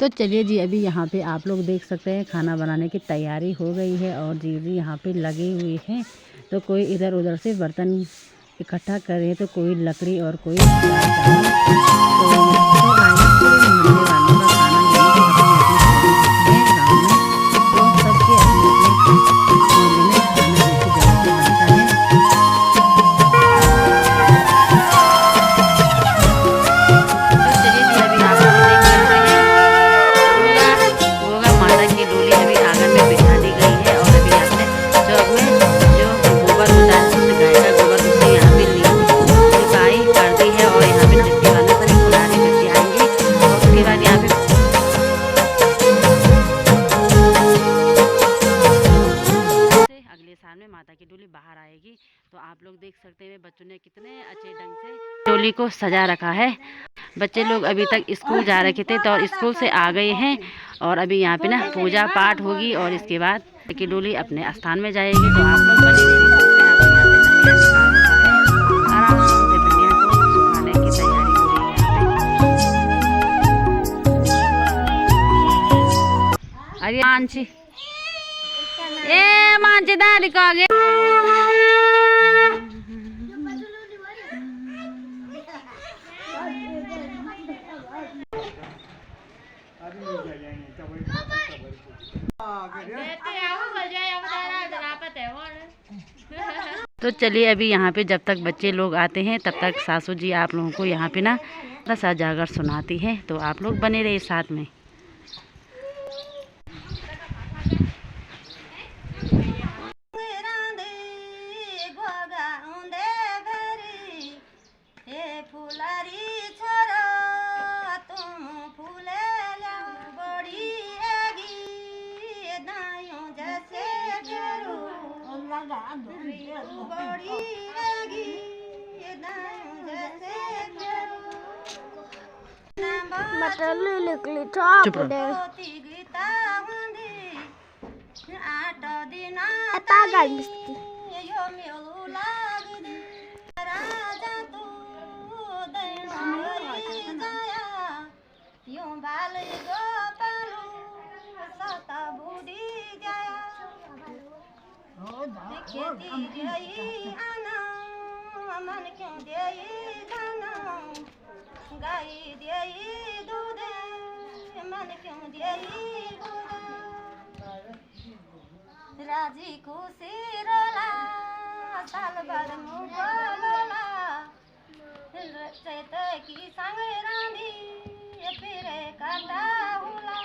तो चलिए जी, अभी यहाँ पे आप लोग देख सकते हैं खाना बनाने की तैयारी हो गई है और जी यहाँ पे लगे हुए हैं। तो कोई इधर उधर से बर्तन इकट्ठा कर रहे हैं, तो कोई लकड़ी और कोई माता की डोली बाहर आएगी। तो आप लोग देख सकते हैं बच्चों ने कितने अच्छे ढंग से डोली को सजा रखा है। बच्चे लोग अभी तक स्कूल जा रखे थे तो स्कूल से आ गए हैं और अभी यहाँ पे ना पूजा पाठ होगी और इसके बाद की डोली अपने स्थान में जाएगी। तो आप लोग बने रहिए। आराम से धनिया को सुखाने की तैयारी हो रही है। अरे मानसी ए मानसी दादी को आगे तो चलिए अभी यहाँ पे जब तक बच्चे लोग आते हैं तब तक सासू जी आप लोगों को यहाँ पे ना सा जागर सुनाती है। तो आप लोग बने रहिए साथ में। राजी खुशी रोला साल भर मुगलोला चैत की संग रानी फिर काटा हुला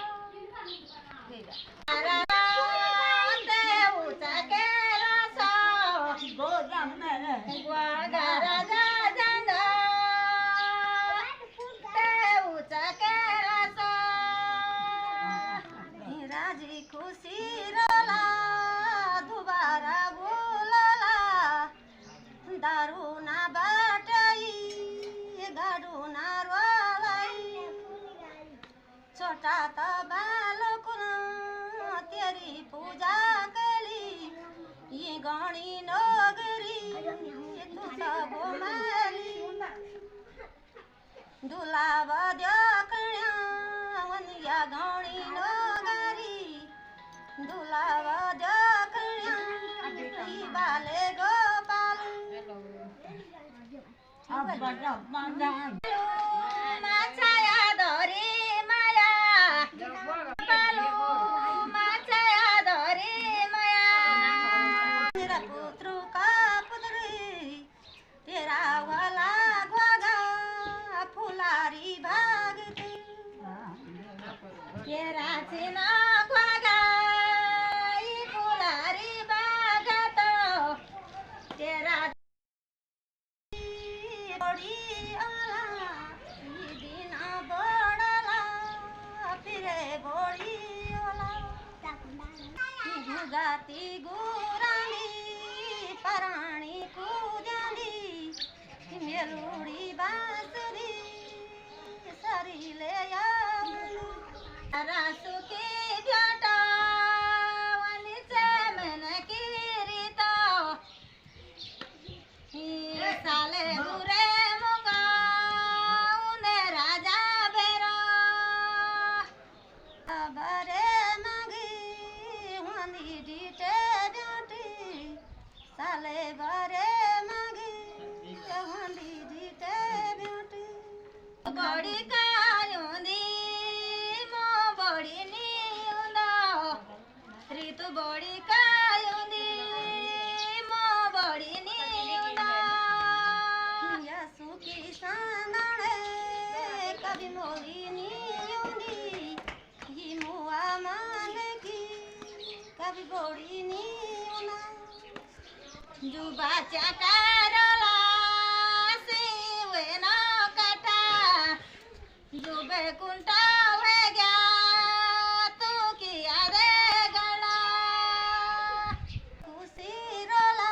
राजी खुशी रोला दोबारा बोलला दारू ना बाटई गाड़ू ना रोलाई छोटा तो बालकुन तेरी पूजा कली ये गणी नगरी तू सब माली दुलाव देखण्या वनिया गणी नगरी दुलाव देखण्या बाले गोपाल माछाया धरी माया पालो माछाया धरी माया मेरा पुत्र का पुत्री तेरा वाला घोगा फुलारी भागती तेरा सीना घोगा फुलारी भागत तेरा बड़ी आला दिन बड़ला फिरे बड़ी आला गुगाती गुरानी पराणी कूद्यानी मेलुड़ी बांसुरी सरी ले रासु की घटा वनिचे मन की रीता साले बुरे मुगा उन्हें राजा बेरा कभी गोड़ी नी उना जुबा चकारला से वे ना कटा जुबे कुंटा हो गया तू किया रे गला खुशी रोला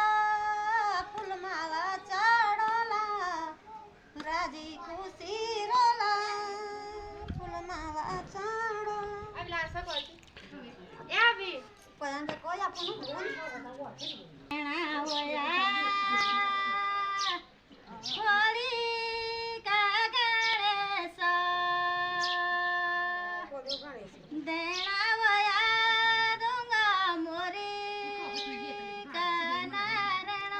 फूल माला चढ़ोला राजी खुशी रोला फूल माला चढ़ोला अगला सब या भी कोई कोई अपन होया होली का गणेश देना वया दूंगा मोरी का नारायण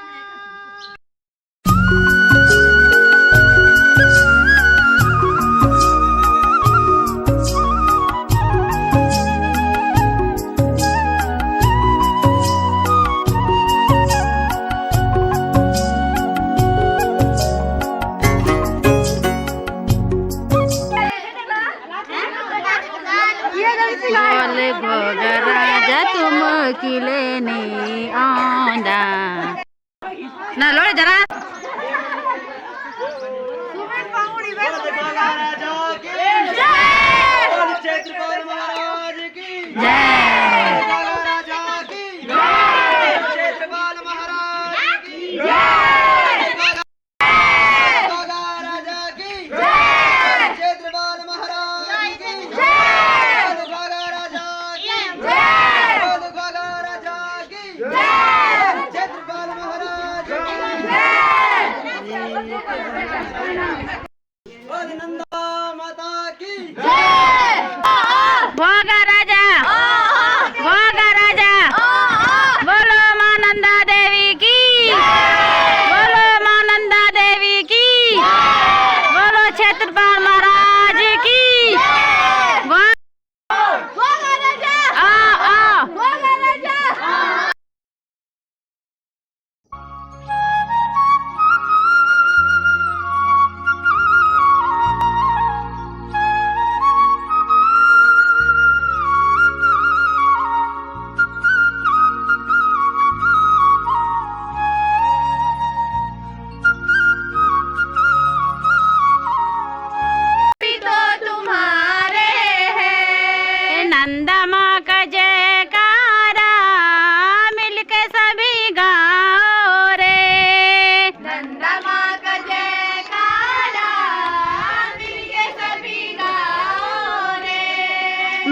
बोले भोग राजा तुम किले ने आंदा ना लोड़े जरा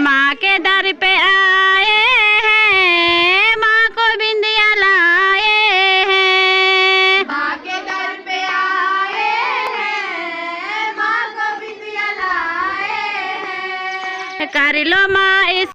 माँ के दर पे आए हैं, माँ को बिंदिया लाए हैं। माँ के दर पे आए हैं, माँ को बिंदिया लाए हैं। कर लो माँ इस